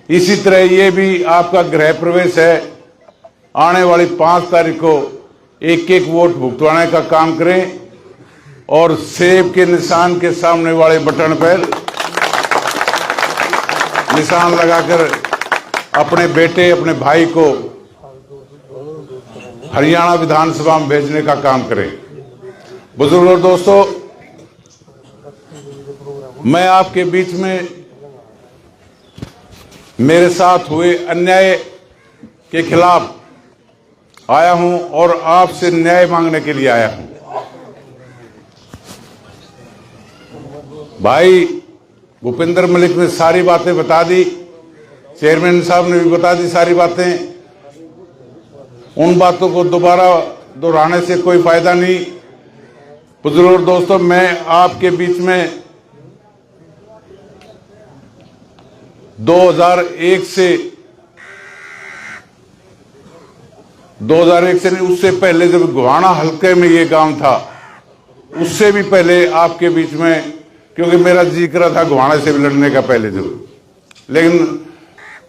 इसी तरह ये भी आपका गृह प्रवेश है, आने वाली 5 तारीख को एक एक वोट भुगतवाने का काम करें और सेब के निशान के सामने वाले बटन पर निशान लगाकर अपने बेटे अपने भाई को हरियाणा विधानसभा में भेजने का काम करें। बुजुर्गों और दोस्तों, मैं आपके बीच में मेरे साथ हुए अन्याय के खिलाफ आया हूं और आपसे न्याय मांगने के लिए आया हूं। भाई भूपेंद्र मलिक ने सारी बातें बता दी, चेयरमैन साहब ने भी बता दी सारी बातें। उन बातों को दोबारा दोहराने से कोई फायदा नहीं। बुजुर्गों और दोस्तों, मैं आपके बीच में 2001 से नहीं, उससे पहले जब गोहाना हल्के में ये गांव था, उससे भी पहले आपके बीच में, क्योंकि मेरा जी करा था गोहाना से भी लड़ने का पहले जब, लेकिन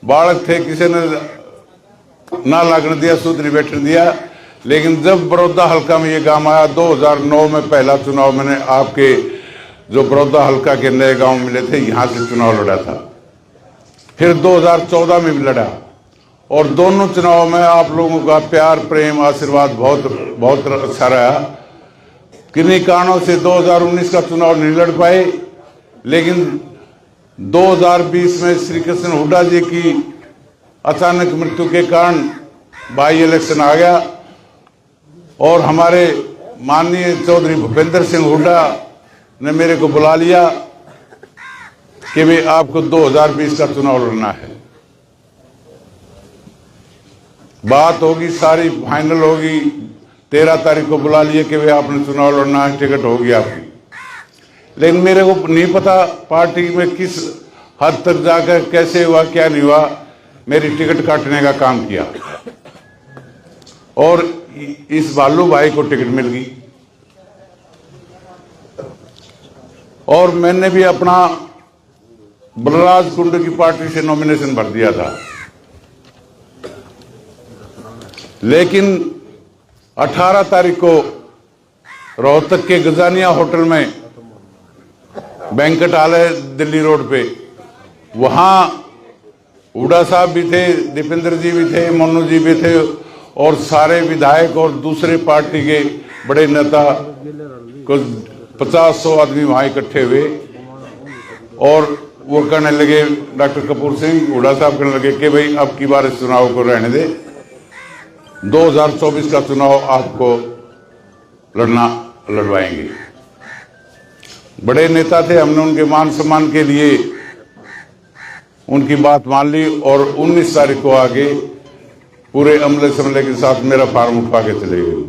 बालक थे, किसी ने ना लगने दिया, सुध नहीं बैठने दिया। लेकिन जब बड़ौदा हल्का में ये गांव आया, 2009 में पहला चुनाव मैंने आपके जो बड़ौदा हल्का के नए गांव मिले थे, यहां से चुनाव लड़ा था। फिर 2014 में भी लड़ा और दोनों चुनाव में आप लोगों का प्यार, प्रेम, आशीर्वाद बहुत अच्छा रहा। किन्हीं कारणों से 2019 का चुनाव नहीं लड़ पाए, लेकिन 2020 में श्री कृष्ण हुड्डा जी की अचानक मृत्यु के कारण बाई इलेक्शन आ गया और हमारे माननीय चौधरी भूपेंद्र सिंह हुड्डा ने मेरे को बुला लिया कि भाई आपको 2020 का चुनाव लड़ना है। बात होगी, सारी फाइनल होगी, 13 तारीख को बुला लिए कि भाई आपने चुनाव लड़ना है, टिकट होगी आपकी। लेकिन मेरे को नहीं पता पार्टी में किस हद तक जाकर कैसे हुआ, क्या नहीं हुआ, मेरी टिकट काटने का काम किया और इस बालू भाई को टिकट मिल गई और मैंने भी अपना बलराज कुंड की पार्टी से नॉमिनेशन भर दिया था। लेकिन 18 तारीख को रोहतक के गजानिया होटल में बैंकेट हॉल है दिल्ली रोड पे, वहां हुड्डा साहब भी थे, दीपेंद्र जी भी थे, मन्नू जी भी थे और सारे विधायक और दूसरे पार्टी के बड़े नेता, कुछ 50-100 आदमी वहां इकट्ठे हुए और वो कहने लगे, डॉक्टर कपूर सिंह हुड्डा साहब कहने लगे कि भाई अब की बार इस चुनाव को रहने दे, 2024 का चुनाव आपको लड़वाएंगे। बड़े नेता थे, हमने उनके मान सम्मान के लिए उनकी बात मान ली और 19 तारीख को आगे पूरे अमले समले के साथ मेरा फार्म उठवा के चले गए।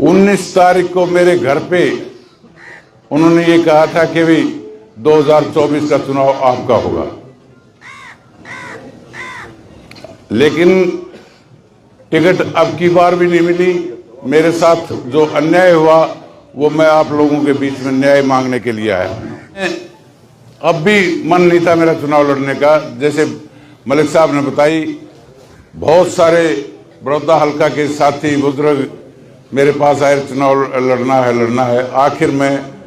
19 तारीख को मेरे घर पे उन्होंने ये कहा था कि भाई 2024 का चुनाव आपका होगा, लेकिन टिकट अब की बार भी नहीं मिली। मेरे साथ जो अन्याय हुआ वो मैं आप लोगों के बीच में न्याय मांगने के लिए आया। अब भी मन नहीं था मेरा चुनाव लड़ने का। जैसे मलिक साहब ने बताई, बहुत सारे बड़ौदा हल्का के साथी बुजुर्ग मेरे पास आए, चुनाव लड़ना है। आखिर में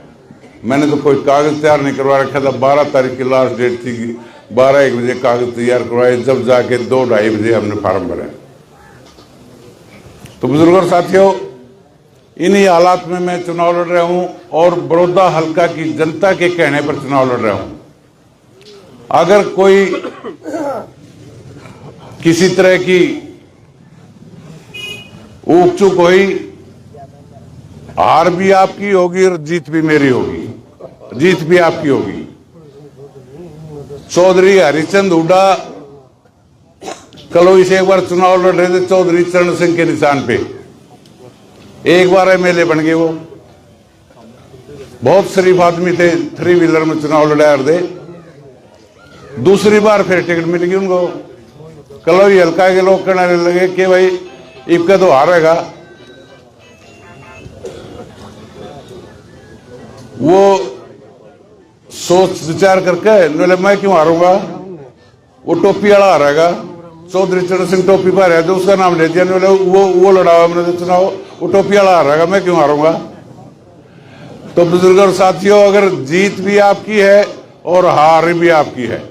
मैंने तो कोई कागज तैयार नहीं करवा रखा था। 12 तारीख की लास्ट डेट थी, 12-1 बजे कागज तैयार करवाए, जब जाके 2-2:30 बजे हमने फार्म भरा। तो बुजुर्गों और साथियों, इन्हीं हालात में मैं चुनाव लड़ रहा हूं और बड़ौदा हल्का की जनता के कहने पर चुनाव लड़ रहा हूं। अगर कोई किसी तरह की ऊक चूक हुई, हार भी आपकी होगी और जीत भी मेरी होगी, जीत भी आपकी होगी। चौधरी हरिचंद हुड्डा कलोई से एक बार चुनाव लड़ रहे थे, चौधरी चरण सिंह के निशान पे, एक बार एमएलए बन गए। वो बहुत शरीफ आदमी थे, 3 व्हीलर में चुनाव लड़ा दे। दूसरी बार फिर टिकट मिल गई उनको। कलोई हल्का के लोग कहने लगे कि भाई इबका तो हारेगा। वो सोच विचार करके बोले मैं क्यों हारूंगा, वो टोपी वाला आ रहेगा, चौधरी चरण सिंह टोपी पर है, जो उसका नाम ले दिया वो लड़ा हुआ मैंने चुनाव, वो टोपी वाला आ रहेगा, मैं क्यों हारूंगा। तो बुजुर्ग और साथियों, अगर जीत भी आपकी है और हार भी आपकी है,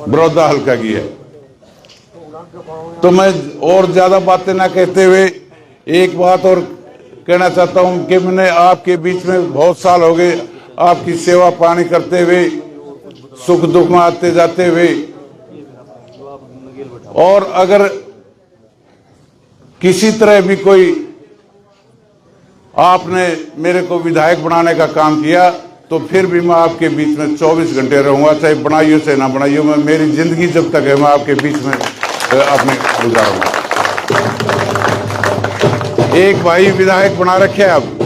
बड़ौदा हल्का की है। तो मैं और ज्यादा बातें ना कहते हुए एक बात और कहना चाहता हूं कि मैंने आपके बीच में बहुत साल हो गए आपकी सेवा पानी करते हुए, सुख दुख में आते जाते हुए, और अगर किसी तरह भी कोई आपने मेरे को विधायक बनाने का काम किया तो फिर भी मैं आपके बीच में 24 घंटे रहूंगा, चाहे बनाइयो चाहे ना बनाइयो। मैं मेरी जिंदगी जब तक है मैं आपके बीच में अपने गुजारूंगा। एक भाई विधायक बना रखे आप,